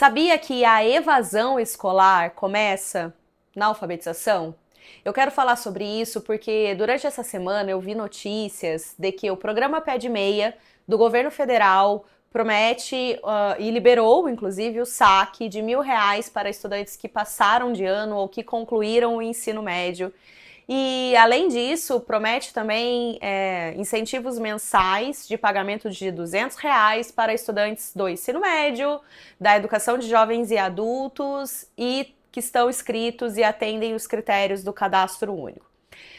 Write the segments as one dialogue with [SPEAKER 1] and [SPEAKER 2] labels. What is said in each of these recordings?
[SPEAKER 1] Sabia que a evasão escolar começa na alfabetização? Eu quero falar sobre isso porque durante essa semana eu vi notícias de que o programa Pé de Meia do governo federal promete e liberou, inclusive, o saque de R$ 1.000 para estudantes que passaram de ano ou que concluíram o ensino médio. E, além disso, promete também incentivos mensais de pagamento de R$ 200 para estudantes do ensino médio, da educação de jovens e adultos e que estão inscritos e atendem os critérios do cadastro único.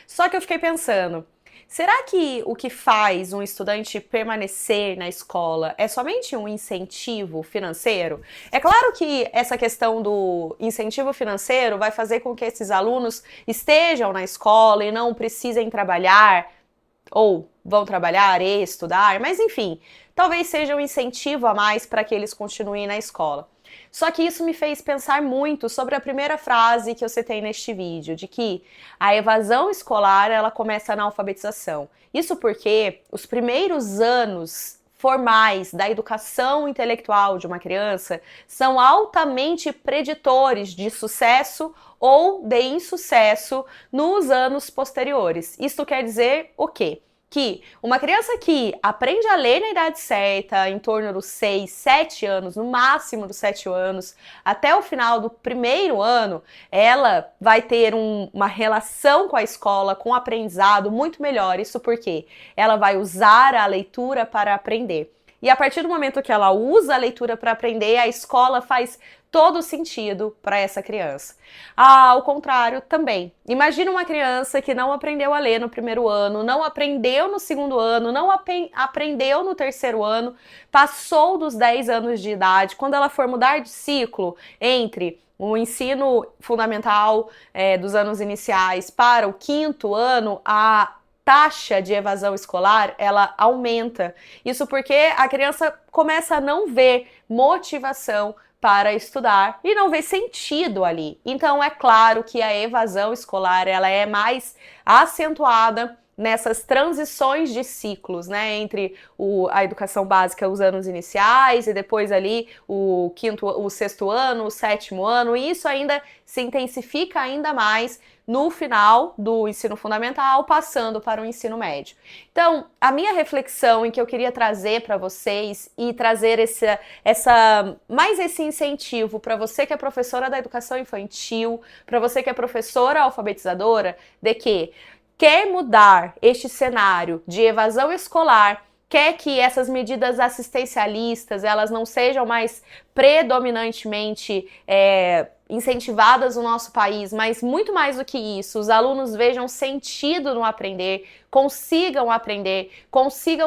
[SPEAKER 1] Só que eu fiquei pensando, será que o que faz um estudante permanecer na escola é somente um incentivo financeiro? É claro que essa questão do incentivo financeiro vai fazer com que esses alunos estejam na escola e não precisem trabalhar, ou vão trabalhar e estudar, mas enfim, talvez seja um incentivo a mais para que eles continuem na escola. Só que isso me fez pensar muito sobre a primeira frase que eu citei neste vídeo, de que a evasão escolar ela começa na alfabetização. Isso porque os primeiros anos formais da educação intelectual de uma criança são altamente preditores de sucesso ou de insucesso nos anos posteriores. Isto quer dizer o quê? Que uma criança que aprende a ler na idade certa, em torno dos 6, 7 anos, no máximo dos 7 anos, até o final do primeiro ano, ela vai ter uma relação com a escola, com o aprendizado muito melhor. Isso porque ela vai usar a leitura para aprender. E a partir do momento que ela usa a leitura para aprender, a escola faz todo sentido para essa criança. Ao contrário também. Imagina uma criança que não aprendeu a ler no primeiro ano, não aprendeu no segundo ano, não aprendeu no terceiro ano, passou dos 10 anos de idade. Quando ela for mudar de ciclo entre o ensino fundamental dos anos iniciais para o quinto ano, a taxa de evasão escolar, ela aumenta. Isso porque a criança começa a não ver motivação para estudar e não vê sentido ali. Então é claro que a evasão escolar ela é mais acentuada nessas transições de ciclos, né, entre a educação básica, os anos iniciais e depois ali o sexto ano, o sétimo ano, e isso ainda se intensifica ainda mais no final do ensino fundamental, passando para o ensino médio. Então, a minha reflexão em que eu queria trazer para vocês e trazer mais esse incentivo para você que é professora da educação infantil, para você que é professora alfabetizadora, de que quer mudar este cenário de evasão escolar, quer que essas medidas assistencialistas elas não sejam mais predominantemente incentivadas no nosso país, mas muito mais do que isso, os alunos vejam sentido no aprender, consigam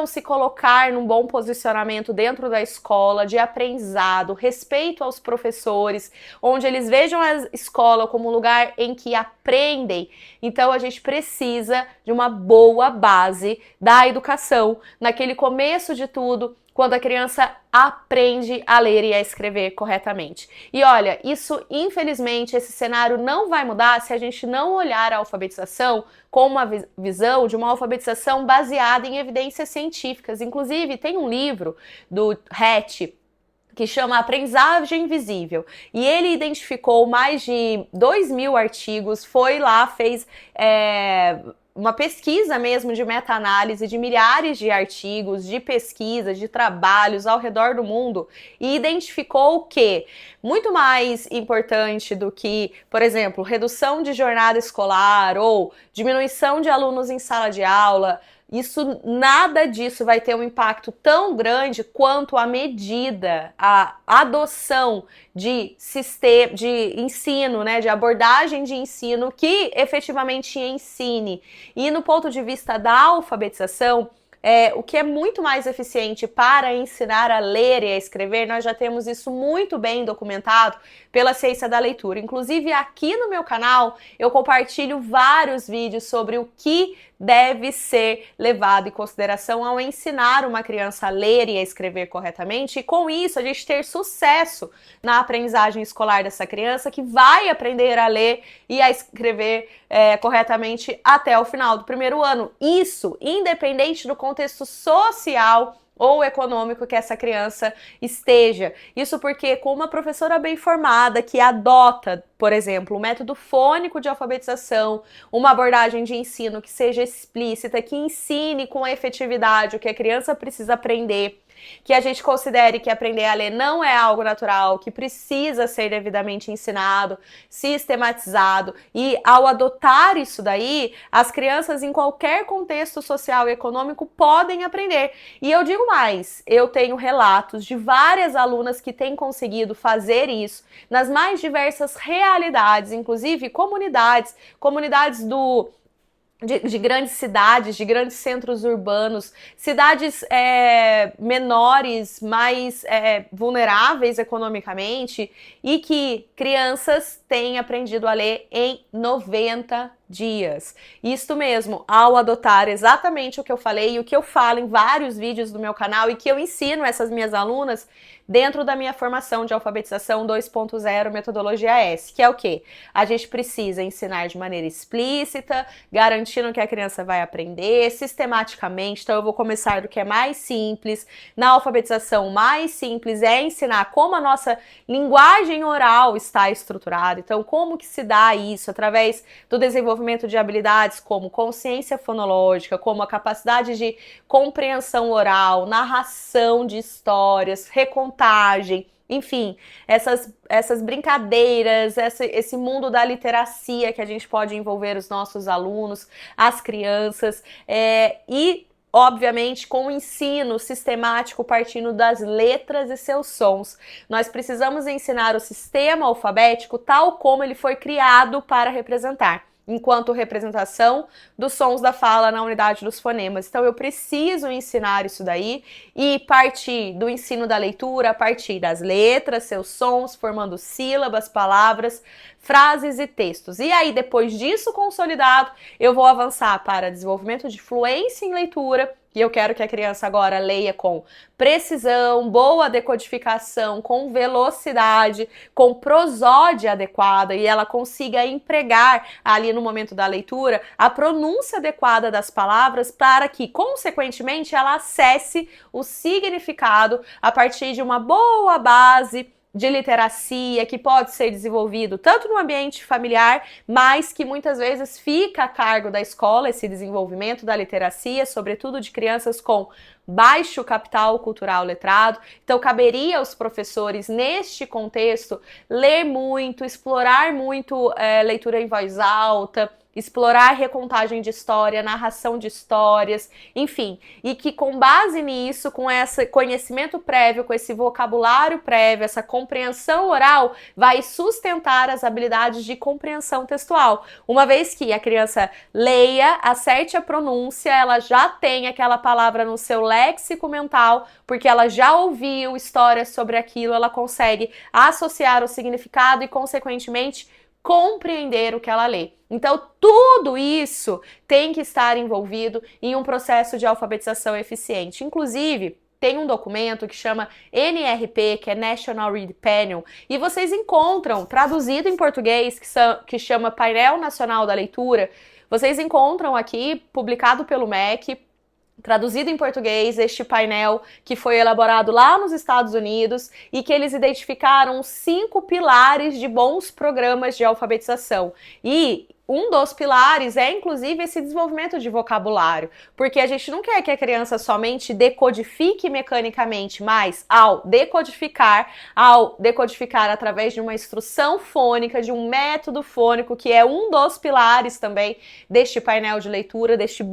[SPEAKER 1] se colocar num bom posicionamento dentro da escola, de aprendizado, respeito aos professores, onde eles vejam a escola como um lugar em que aprendem. Então a gente precisa de uma boa base da educação, naquele começo de tudo, quando a criança aprende a ler e a escrever corretamente. E olha, isso, infelizmente, esse cenário não vai mudar se a gente não olhar a alfabetização com uma visão de uma alfabetização baseada em evidências científicas. Inclusive, tem um livro do Hatch, que chama Aprendizagem Invisível. E ele identificou mais de 2.000 artigos, foi lá, fez uma pesquisa mesmo de meta-análise de milhares de artigos, de pesquisas, de trabalhos ao redor do mundo e identificou que muito mais importante do que, por exemplo, redução de jornada escolar ou diminuição de alunos em sala de aula, nada disso vai ter um impacto tão grande quanto a medida, a adoção de sistema de ensino, né, de abordagem de ensino que efetivamente ensine. E no ponto de vista da alfabetização, o que é muito mais eficiente para ensinar a ler e a escrever, nós já temos isso muito bem documentado pela ciência da leitura. Inclusive aqui no meu canal eu compartilho vários vídeos sobre o que deve ser levado em consideração ao ensinar uma criança a ler e a escrever corretamente, e com isso a gente ter sucesso na aprendizagem escolar dessa criança que vai aprender a ler e a escrever corretamente até o final do primeiro ano. Isso independente do contexto social ou econômico que essa criança esteja. Isso porque com uma professora bem formada que adota, por exemplo, o método fônico de alfabetização, uma abordagem de ensino que seja explícita, que ensine com efetividade o que a criança precisa aprender, que a gente considere que aprender a ler não é algo natural, que precisa ser devidamente ensinado, sistematizado, e ao adotar isso daí, as crianças em qualquer contexto social e econômico podem aprender. E eu digo mais, eu tenho relatos de várias alunas que têm conseguido fazer isso nas mais diversas realidades, inclusive comunidades de grandes cidades, de grandes centros urbanos, cidades menores, mais vulneráveis economicamente, e que crianças têm aprendido a ler em 90 dias. Isto mesmo, ao adotar exatamente o que eu falei e o que eu falo em vários vídeos do meu canal e que eu ensino essas minhas alunas dentro da minha formação de alfabetização 2.0 metodologia S, que é o quê? A gente precisa ensinar de maneira explícita, garantindo que a criança vai aprender sistematicamente. Então eu vou começar do que é mais simples. Na alfabetização, mais simples é ensinar como a nossa linguagem oral está estruturada. Então como que se dá isso? Através do desenvolvimento de habilidades como consciência fonológica, como a capacidade de compreensão oral, narração de histórias, recontagem, enfim, essas brincadeiras, esse mundo da literacia que a gente pode envolver os nossos alunos, as crianças, e obviamente com o ensino sistemático partindo das letras e seus sons. Nós precisamos ensinar o sistema alfabético tal como ele foi criado para representar, enquanto representação dos sons da fala na unidade dos fonemas. Então eu preciso ensinar isso daí e partir do ensino da leitura, a partir das letras, seus sons, formando sílabas, palavras, frases e textos. E aí, depois disso consolidado, eu vou avançar para desenvolvimento de fluência em leitura, e eu quero que a criança agora leia com precisão, boa decodificação, com velocidade, com prosódia adequada, e ela consiga empregar ali no momento da leitura a pronúncia adequada das palavras para que, consequentemente, ela acesse o significado a partir de uma boa base de literacia que pode ser desenvolvido tanto no ambiente familiar, mas que muitas vezes fica a cargo da escola, esse desenvolvimento da literacia, sobretudo de crianças com baixo capital cultural letrado. Então caberia aos professores neste contexto ler muito, explorar muito leitura em voz alta, explorar recontagem de história, narração de histórias, enfim, e que com base nisso, com esse conhecimento prévio, com esse vocabulário prévio, essa compreensão oral, vai sustentar as habilidades de compreensão textual. Uma vez que a criança leia, acerte a pronúncia, ela já tem aquela palavra no seu léxico mental, porque ela já ouviu histórias sobre aquilo, ela consegue associar o significado e, consequentemente, compreender o que ela lê. Então, tudo isso tem que estar envolvido em um processo de alfabetização eficiente. Inclusive, tem um documento que chama NRP, que é National Read Panel, e vocês encontram, traduzido em português, que chama Painel Nacional da Leitura, vocês encontram aqui, publicado pelo MEC, traduzido em português, este painel que foi elaborado lá nos Estados Unidos e que eles identificaram 5 pilares de bons programas de alfabetização. E um dos pilares é, inclusive, esse desenvolvimento de vocabulário, porque a gente não quer que a criança somente decodifique mecanicamente, mas ao decodificar através de uma instrução fônica, de um método fônico, que é um dos pilares também deste painel de leitura, de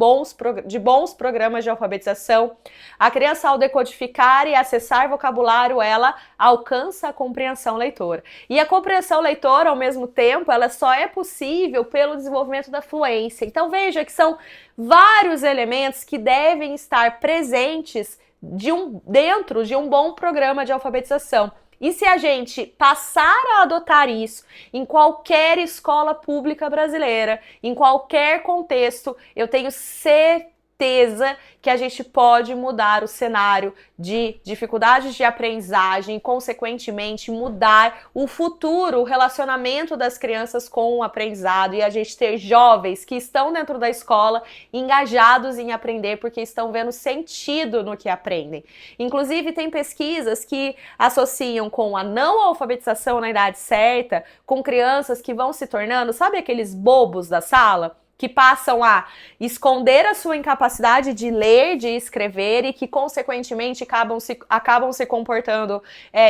[SPEAKER 1] bons programas de alfabetização, a criança, ao decodificar e acessar vocabulário, ela alcança a compreensão leitora. E a compreensão leitora, ao mesmo tempo, ela só é possível pelo desenvolvimento da fluência. Então veja que são vários elementos que devem estar presentes dentro de um bom programa de alfabetização. E se a gente passar a adotar isso em qualquer escola pública brasileira, em qualquer contexto, eu tenho certeza certeza que a gente pode mudar o cenário de dificuldades de aprendizagem e, consequentemente, mudar o futuro, o relacionamento das crianças com o aprendizado, e a gente ter jovens que estão dentro da escola engajados em aprender porque estão vendo sentido no que aprendem. Inclusive, tem pesquisas que associam com a não alfabetização na idade certa, com crianças que vão se tornando, sabe aqueles bobos da sala? Que passam a esconder a sua incapacidade de ler, de escrever, e que, consequentemente, acabam se comportando,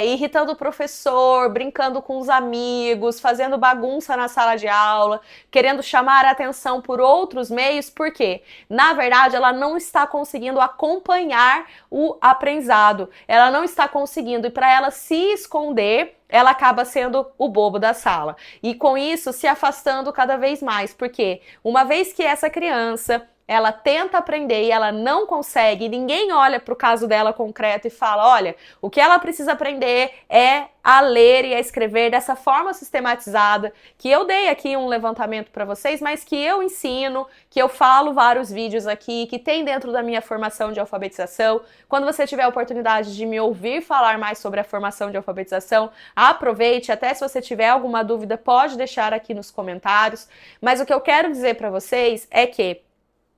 [SPEAKER 1] irritando o professor, brincando com os amigos, fazendo bagunça na sala de aula, querendo chamar a atenção por outros meios, porque, na verdade, ela não está conseguindo acompanhar o aprendizado, ela não está conseguindo, e para ela se esconder, ela acaba sendo o bobo da sala. E com isso, se afastando cada vez mais. Porque uma vez que essa criança, ela tenta aprender e ela não consegue, ninguém olha para o caso dela concreto e fala, olha, o que ela precisa aprender é a ler e a escrever dessa forma sistematizada, que eu dei aqui um levantamento para vocês, mas que eu ensino, que eu falo vários vídeos aqui, que tem dentro da minha formação de alfabetização. Quando você tiver a oportunidade de me ouvir falar mais sobre a formação de alfabetização, aproveite, até se você tiver alguma dúvida, pode deixar aqui nos comentários. Mas o que eu quero dizer para vocês é que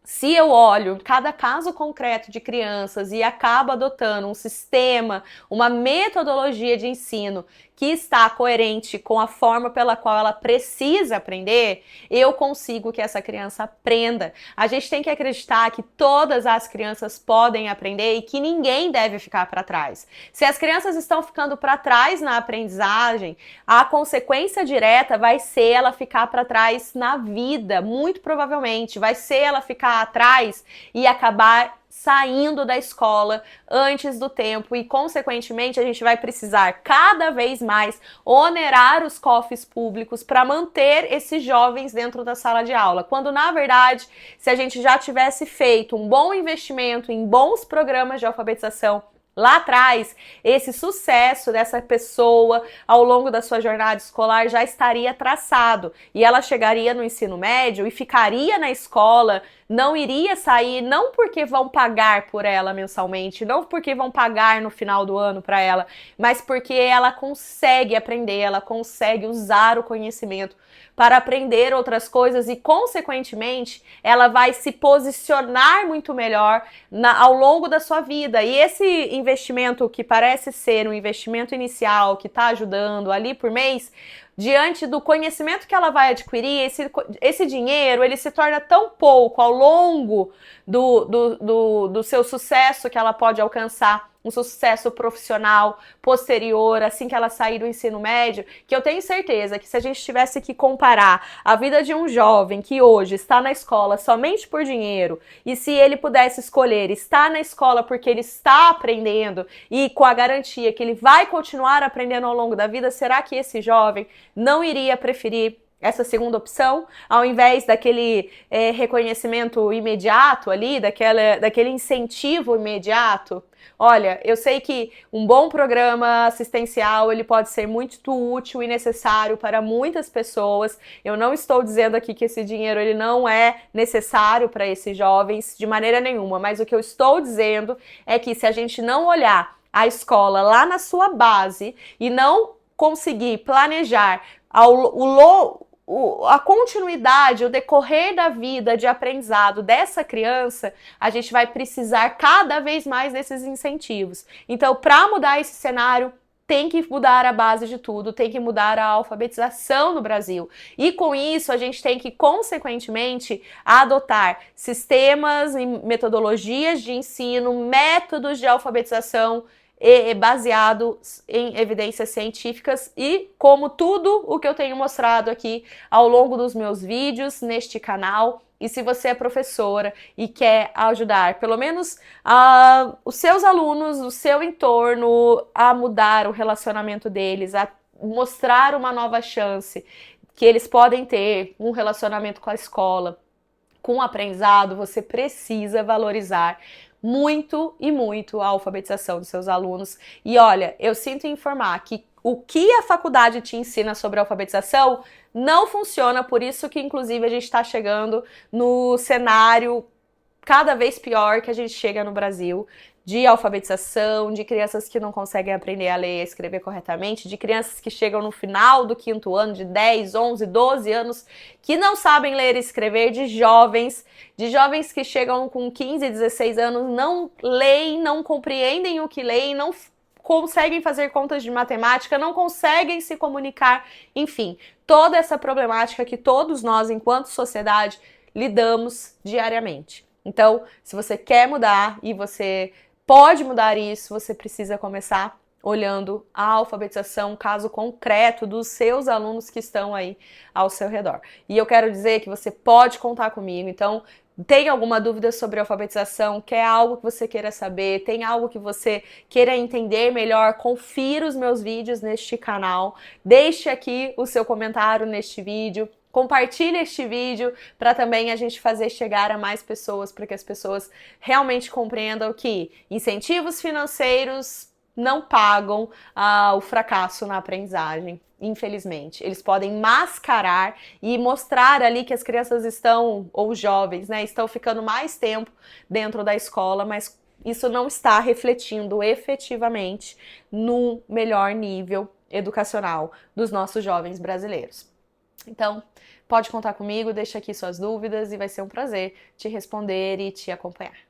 [SPEAKER 1] se eu olho cada caso concreto de crianças e acabo adotando um sistema, uma metodologia de ensino que está coerente com a forma pela qual ela precisa aprender, eu consigo que essa criança aprenda. A gente tem que acreditar que todas as crianças podem aprender e que ninguém deve ficar para trás. Se as crianças estão ficando para trás na aprendizagem, a consequência direta vai ser ela ficar para trás na vida, muito provavelmente. Vai ser ela ficar atrás e acabar saindo da escola antes do tempo, e consequentemente a gente vai precisar cada vez mais onerar os cofres públicos para manter esses jovens dentro da sala de aula, quando na verdade, se a gente já tivesse feito um bom investimento em bons programas de alfabetização lá atrás, esse sucesso dessa pessoa ao longo da sua jornada escolar já estaria traçado, e ela chegaria no ensino médio e ficaria na escola, não iria sair, não porque vão pagar por ela mensalmente, não porque vão pagar no final do ano para ela, mas porque ela consegue aprender, ela consegue usar o conhecimento para aprender outras coisas e, consequentemente, ela vai se posicionar muito melhor ao longo da sua vida. E esse investimento, que parece ser um investimento inicial, que está ajudando ali por mês, diante do conhecimento que ela vai adquirir, esse dinheiro, ele se torna tão pouco ao longo do seu sucesso que ela pode alcançar, um sucesso profissional posterior, assim que ela sair do ensino médio, que eu tenho certeza que se a gente tivesse que comparar a vida de um jovem que hoje está na escola somente por dinheiro, e se ele pudesse escolher estar na escola porque ele está aprendendo e com a garantia que ele vai continuar aprendendo ao longo da vida, será que esse jovem não iria preferir essa segunda opção, ao invés daquele reconhecimento imediato ali, daquele incentivo imediato? Olha, eu sei que um bom programa assistencial, ele pode ser muito útil e necessário para muitas pessoas. Eu não estou dizendo aqui que esse dinheiro ele não é necessário para esses jovens de maneira nenhuma, mas o que eu estou dizendo é que se a gente não olhar a escola lá na sua base e não conseguir planejar a continuidade, o decorrer da vida de aprendizado dessa criança, a gente vai precisar cada vez mais desses incentivos. Então, para mudar esse cenário, tem que mudar a base de tudo, tem que mudar a alfabetização no Brasil. E com isso, a gente tem que, consequentemente, adotar sistemas e metodologias de ensino, métodos de alfabetização baseados em evidências científicas, e como tudo o que eu tenho mostrado aqui ao longo dos meus vídeos neste canal. E se você é professora e quer ajudar pelo menos os seus alunos, o seu entorno, a mudar o relacionamento deles, a mostrar uma nova chance que eles podem ter um relacionamento com a escola, com o aprendizado, você precisa valorizar muito e muito a alfabetização dos seus alunos. E olha, eu sinto informar que o que a faculdade te ensina sobre alfabetização não funciona, por isso que inclusive a gente está chegando no cenário cada vez pior que a gente chega no Brasil, de alfabetização, de crianças que não conseguem aprender a ler e a escrever corretamente, de crianças que chegam no final do 5º ano, de 10, 11, 12 anos, que não sabem ler e escrever, de jovens que chegam com 15, 16 anos, não leem, não compreendem o que leem, não conseguem fazer contas de matemática, não conseguem se comunicar, enfim, toda essa problemática que todos nós, enquanto sociedade, lidamos diariamente. Então, se você quer mudar e você pode mudar isso, você precisa começar olhando a alfabetização, um caso concreto dos seus alunos que estão aí ao seu redor. E eu quero dizer que você pode contar comigo, então tem alguma dúvida sobre alfabetização, quer algo que você queira saber, tem algo que você queira entender melhor, confira os meus vídeos neste canal, deixe aqui o seu comentário neste vídeo, compartilhe este vídeo para também a gente fazer chegar a mais pessoas, para que as pessoas realmente compreendam que incentivos financeiros não pagam o fracasso na aprendizagem, infelizmente. Eles podem mascarar e mostrar ali que as crianças estão, ou jovens, né, estão ficando mais tempo dentro da escola, mas isso não está refletindo efetivamente no melhor nível educacional dos nossos jovens brasileiros. Então, pode contar comigo, deixa aqui suas dúvidas e vai ser um prazer te responder e te acompanhar.